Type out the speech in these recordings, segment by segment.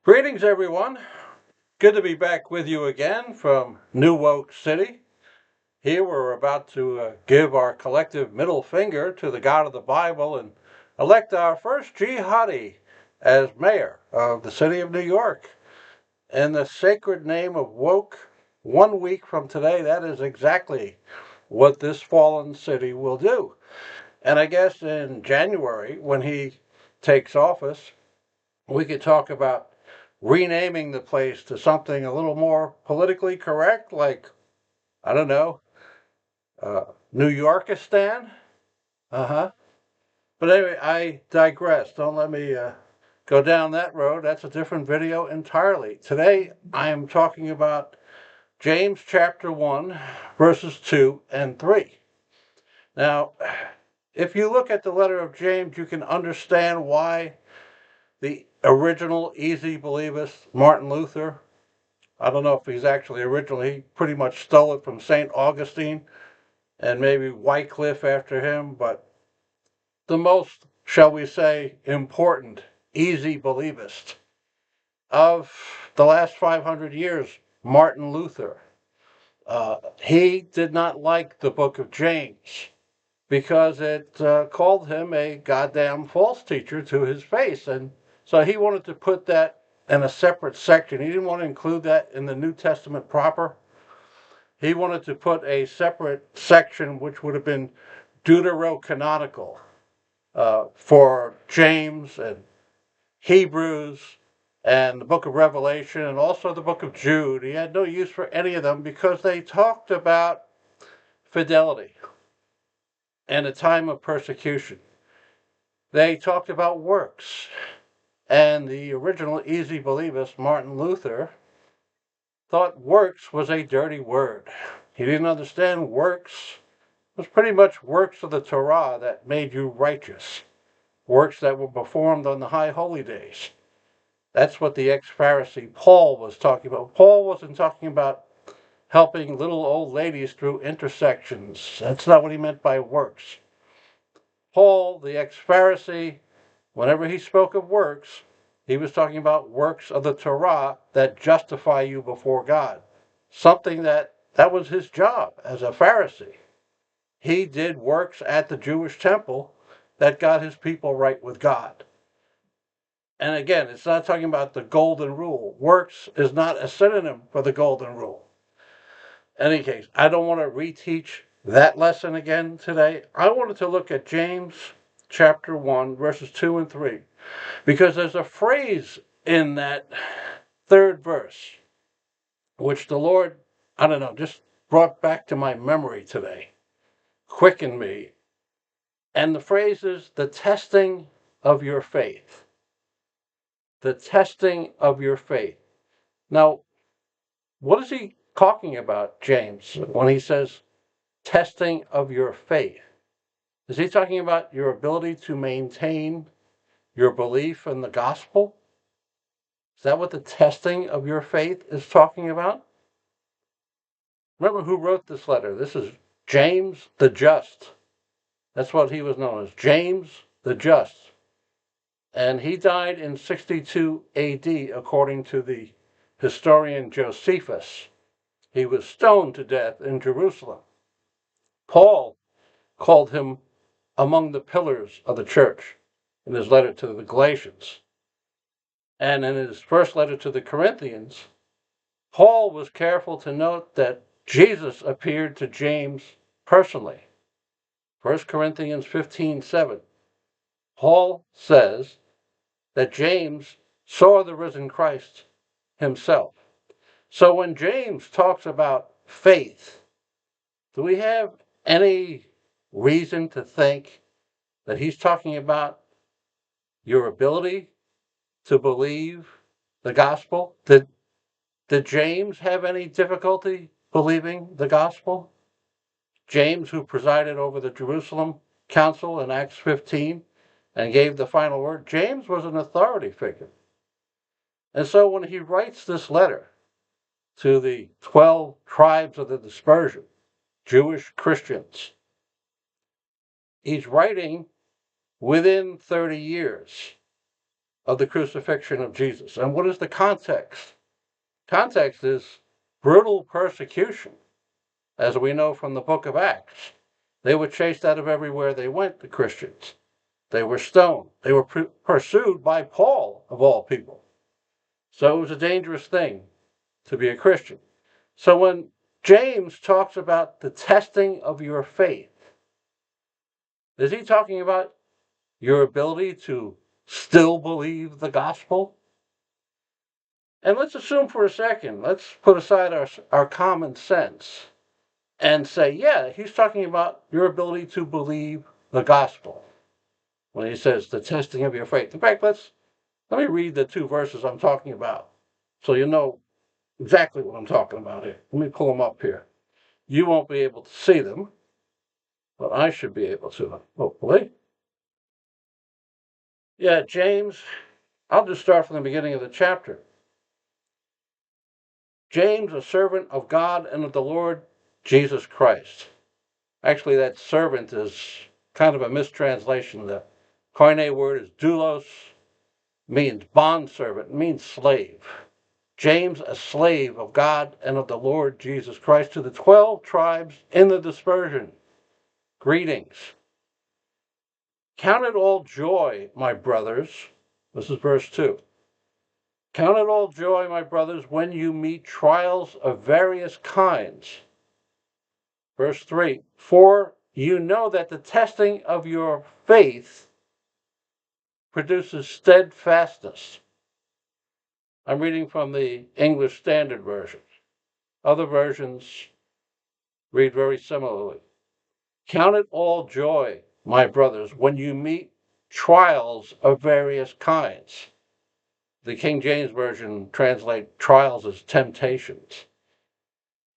Greetings, everyone. Good to be back with you again from New Oak City. Here we're about to give our collective middle finger to the God of the Bible and elect our first jihadi as mayor of the city of New York. In the sacred name of woke, 1 week from today, that is exactly what this fallen city will do. And I guess in January, when he takes office, we could talk about renaming the place to something a little more politically correct, like, I don't know, New Yorkistan. Uh huh. But anyway, I digress. Don't let me go down that road. That's a different video entirely. Today, I am talking about James chapter 1, verses 2 and 3. Now, if you look at the letter of James, you can understand why the original easy believist, Martin Luther, I don't know if he's actually original. He pretty much stole it from St. Augustine and maybe Wycliffe after him, but the most, shall we say, important, easy believist of the last 500 years, Martin Luther. He did not like the book of James because it called him a goddamn false teacher to his face. And so he wanted to put that in a separate section. He didn't want to include that in the New Testament proper. He wanted to put a separate section which would have been deuterocanonical for James and Hebrews and the book of Revelation and also the book of Jude. He had no use for any of them because they talked about fidelity and a time of persecution. They talked about works. And the original easy believist, Martin Luther, thought works was a dirty word. He didn't understand works was pretty much works of the Torah that made you righteous, works that were performed on the high holy days. That's what the ex-Pharisee Paul was talking about. Paul wasn't talking about helping little old ladies through intersections. That's not what he meant by works. Paul, the ex-Pharisee, whenever he spoke of works, he was talking about works of the Torah that justify you before God. Something that was his job as a Pharisee. He did works at the Jewish temple that got his people right with God. And again, it's not talking about the golden rule. Works is not a synonym for the golden rule. In any case, I don't want to reteach that lesson again today. I wanted to look at James chapter 1, verses 2 and 3, because there's a phrase in that third verse which the Lord, I don't know, just brought back to my memory today, quickened me. And the phrase is the testing of your faith. The testing of your faith. Now, what is he talking about, James, when he says testing of your faith? Is he talking about your ability to maintain your belief in the gospel? Is that what the testing of your faith is talking about? Remember who wrote this letter. This is James the Just. That's what he was known as, James the Just. And he died in 62 AD, according to the historian Josephus. He was stoned to death in Jerusalem. Paul called him among the pillars of the church in his letter to the Galatians. And in his first letter to the Corinthians, Paul was careful to note that Jesus appeared to James personally. 1 Corinthians 15:7. Paul says that James saw the risen Christ himself. So when James talks about faith, do we have any reason to think that he's talking about your ability to believe the gospel? Did James have any difficulty believing the gospel? James, who presided over the Jerusalem Council in Acts 15 and gave the final word, James was an authority figure. And so when he writes this letter to the 12 tribes of the dispersion, Jewish Christians, he's writing within 30 years of the crucifixion of Jesus. And what is the context? Context is brutal persecution, as we know from the book of Acts. They were chased out of everywhere they went, the Christians. They were stoned. They were pursued by Paul, of all people. So it was a dangerous thing to be a Christian. So when James talks about the testing of your faith, is he talking about your ability to still believe the gospel? And let's assume for a second, let's put aside our common sense and say, yeah, he's talking about your ability to believe the gospel when he says the testing of your faith. In fact, let me read the two verses I'm talking about so you know exactly what I'm talking about here. Let me pull them up here. You won't be able to see them, but I should be able to, hopefully. Yeah, James, I'll just start from the beginning of the chapter. James, a servant of God and of the Lord Jesus Christ. Actually, that servant is kind of a mistranslation. The Koine word is doulos, means bondservant, means slave. James, a slave of God and of the Lord Jesus Christ, to the 12 tribes in the dispersion. Greetings. Count it all joy, my brothers. This is verse 2. Count it all joy, my brothers, when you meet trials of various kinds. Verse 3. For you know that the testing of your faith produces steadfastness. I'm reading from the English Standard Version. Other versions read very similarly. Count it all joy, my brothers, when you meet trials of various kinds. The King James Version translates trials as temptations.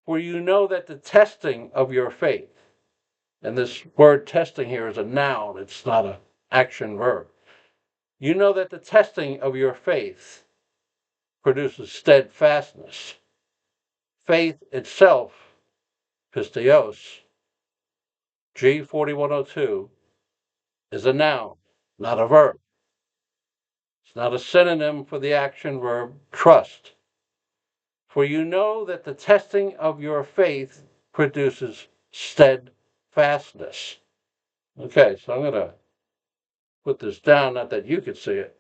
For you know that the testing of your faith, and this word testing here is a noun, it's not an action verb. You know that the testing of your faith produces steadfastness. Faith itself, pisteos, G4102, is a noun, not a verb. It's not a synonym for the action verb trust. For you know that the testing of your faith produces steadfastness. Okay, so I'm going to put this down, not that you could see it.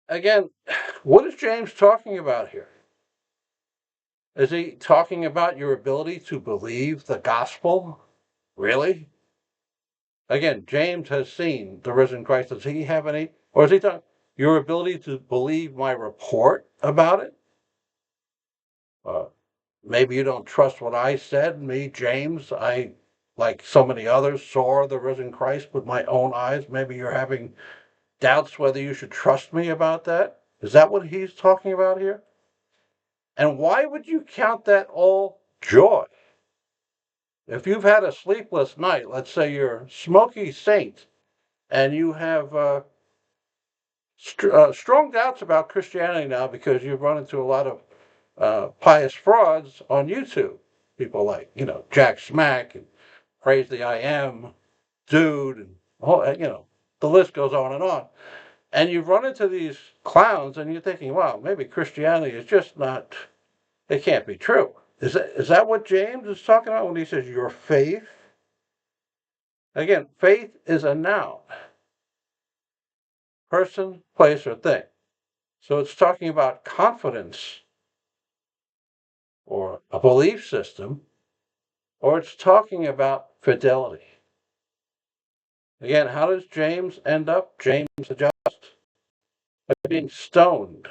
Again, what is James talking about here? Is he talking about your ability to believe the gospel? Really? Again, James has seen the risen Christ. Does he have any? Or is he talking your ability to believe my report about it? Maybe you don't trust what I said. Me, James, I, like so many others, saw the risen Christ with my own eyes. Maybe you're having doubts whether you should trust me about that. Is that what he's talking about here? And why would you count that all joy? If you've had a sleepless night, let's say you're a smoky saint, and you have strong doubts about Christianity now because you've run into a lot of pious frauds on YouTube. People like, Jack Smack and Praise the I Am Dude, and the list goes on and on. And you've run into these clowns, and you're thinking, wow, maybe Christianity is just not, it can't be true. Is that what James is talking about when he says your faith? Again, faith is a noun. Person, place, or thing. So it's talking about confidence or a belief system, or it's talking about fidelity. Again, how does James end up? James the Just, by being stoned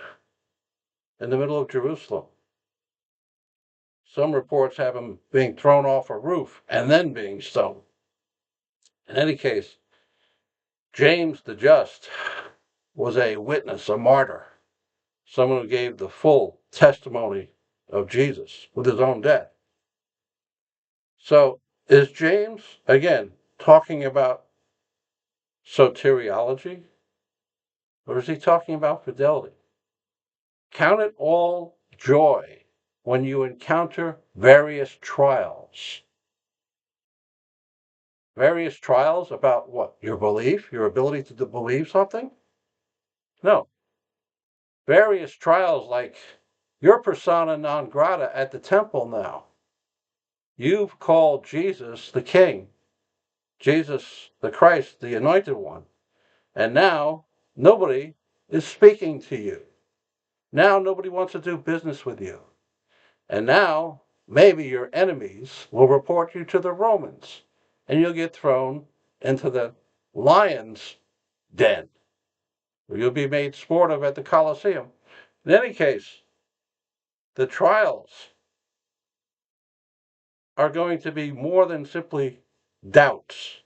in the middle of Jerusalem. Some reports have him being thrown off a roof and then being stoned. In any case, James the Just was a witness, a martyr, someone who gave the full testimony of Jesus with his own death. So is James, again, talking about soteriology? Or is he talking about fidelity? Count it all joy when you encounter various trials. Various trials about what? Your belief, your ability to believe something? No. Various trials like your persona non grata at the temple now. You've called Jesus the King, Jesus the Christ, the Anointed One, and now nobody is speaking to you. Now nobody wants to do business with you. And now maybe your enemies will report you to the Romans and you'll get thrown into the lion's den, where you'll be made sport of at the Colosseum. In any case, the trials are going to be more than simply doubts.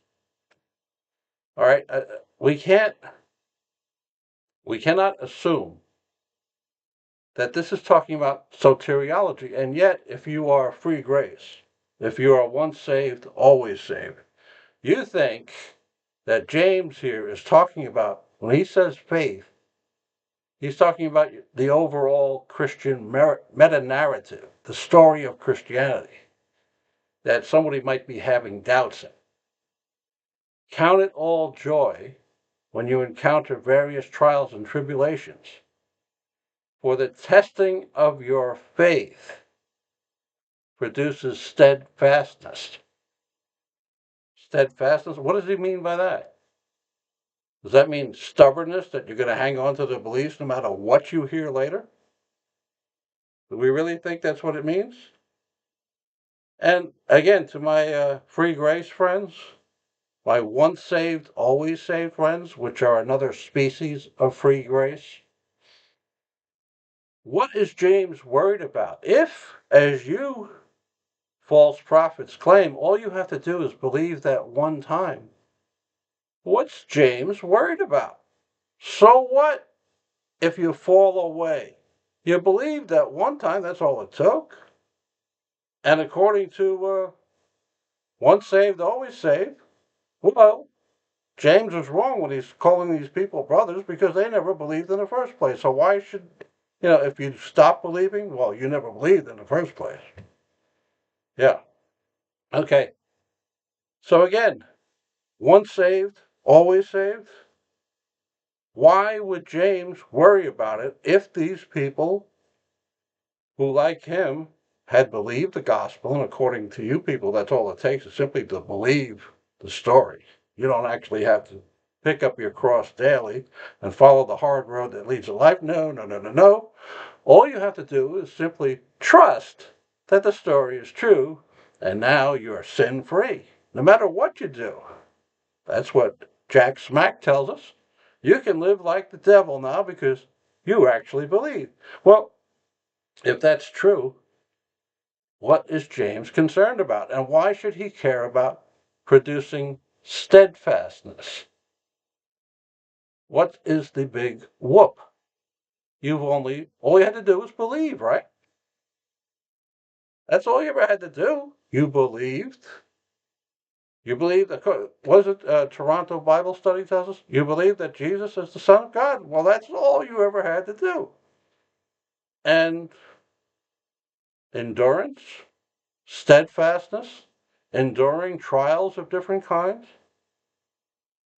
All right, we cannot assume that this is talking about soteriology, and yet if you are free grace, if you are once saved, always saved, you think that James here is talking about, when he says faith, he's talking about the overall Christian meta-narrative, the story of Christianity, that somebody might be having doubts in. Count it all joy when you encounter various trials and tribulations, for the testing of your faith produces steadfastness. Steadfastness, what does he mean by that? Does that mean stubbornness, that you're going to hang on to the beliefs no matter what you hear later? Do we really think that's what it means? And again, to my free grace friends, my once saved, always saved friends, which are another species of free grace, what is James worried about? If, as you false prophets claim, all you have to do is believe that one time, what's James worried about? So what if you fall away? You believed that one time, that's all it took. And according to once saved, always saved, well, James was wrong when he's calling these people brothers because they never believed in the first place. So why should, if you stop believing, well, you never believed in the first place. Yeah. Okay. So again, once saved, always saved. Why would James worry about it if these people who, like him, had believed the gospel? And according to you people, that's all it takes, is simply to believe the story. You don't actually have to pick up your cross daily and follow the hard road that leads to life. No, no, no, no, no. All you have to do is simply trust that the story is true, and now you're sin-free, no matter what you do. That's what Jack Smack tells us. You can live like the devil now because you actually believe. Well, if that's true, what is James concerned about? And why should he care about producing steadfastness? What is the big whoop? All you had to do was believe, right? That's all you ever had to do. You believed. You believe that, was it Toronto Bible Study tells us? You believe that Jesus is the Son of God. Well, that's all you ever had to do. And endurance, steadfastness, enduring trials of different kinds,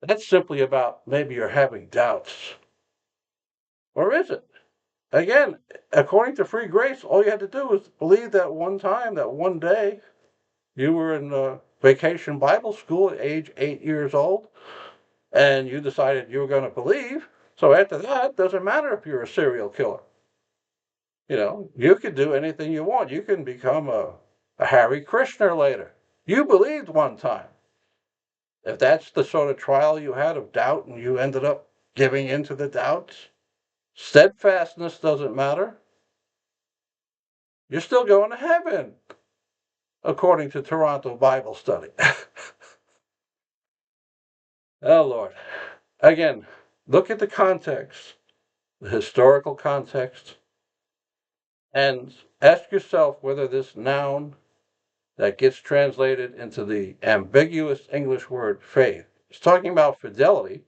that's simply about maybe you're having doubts. Or is it? Again, according to free grace, all you had to do was believe that one time, that one day, you were in vacation Bible school at age 8 years old, and you decided you were going to believe. So after that, it doesn't matter if you're a serial killer. You can do anything you want. You can become a Harry Krishner later. You believed one time. If that's the sort of trial you had of doubt and you ended up giving into the doubts, steadfastness doesn't matter. You're still going to heaven, according to Toronto Bible Study. Oh, Lord. Again, look at the context, the historical context, and ask yourself whether this noun that gets translated into the ambiguous English word faith is talking about fidelity,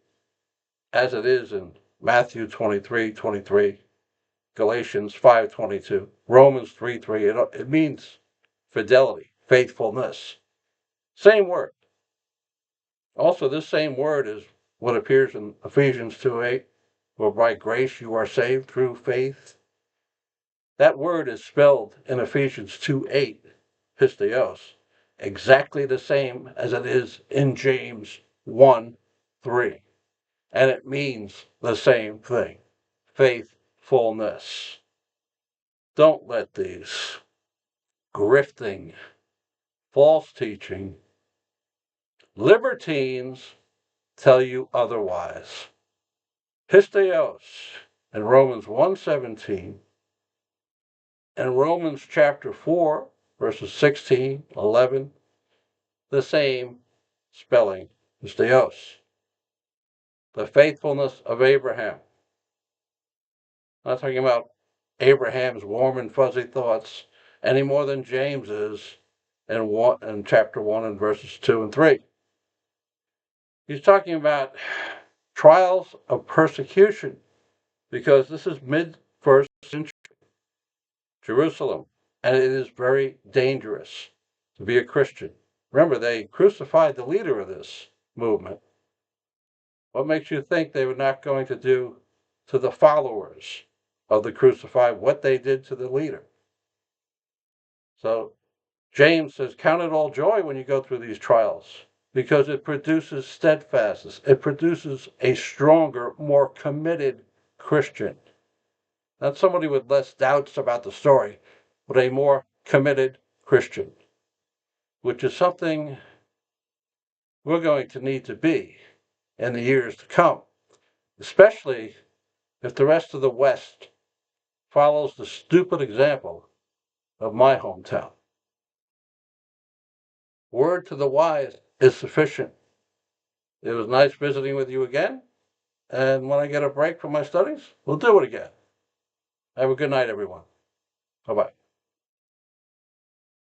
as it is in Matthew 23:23, Galatians 5:22, Romans 3:3. It means fidelity, faithfulness. Same word. Also, this same word is what appears in Ephesians 2:8, where by grace you are saved through faith. That word is spelled in Ephesians 2:8, pisteos, exactly the same as it is in James 1:3. And it means the same thing, faithfulness. Don't let these grifting, false teaching, libertines tell you otherwise. Pisteos in Romans 1:17 and Romans chapter 4, verses 16, 11, the same spelling, pisteos. The faithfulness of Abraham. I'm not talking about Abraham's warm and fuzzy thoughts any more than James is in chapter 1 and verses 2 and 3. He's talking about trials of persecution because this is mid-first century Jerusalem, and it is very dangerous to be a Christian. Remember, they crucified the leader of this movement. What makes you think they were not going to do to the followers of the crucified what they did to the leader? So James says, count it all joy when you go through these trials, because it produces steadfastness. It produces a stronger, more committed Christian. Not somebody with less doubts about the story, but a more committed Christian, which is something we're going to need to be in the years to come, especially if the rest of the West follows the stupid example of my hometown. Word to the wise is sufficient. It was nice visiting with you again, and when I get a break from my studies, we'll do it again. Have a good night, everyone. Bye-bye.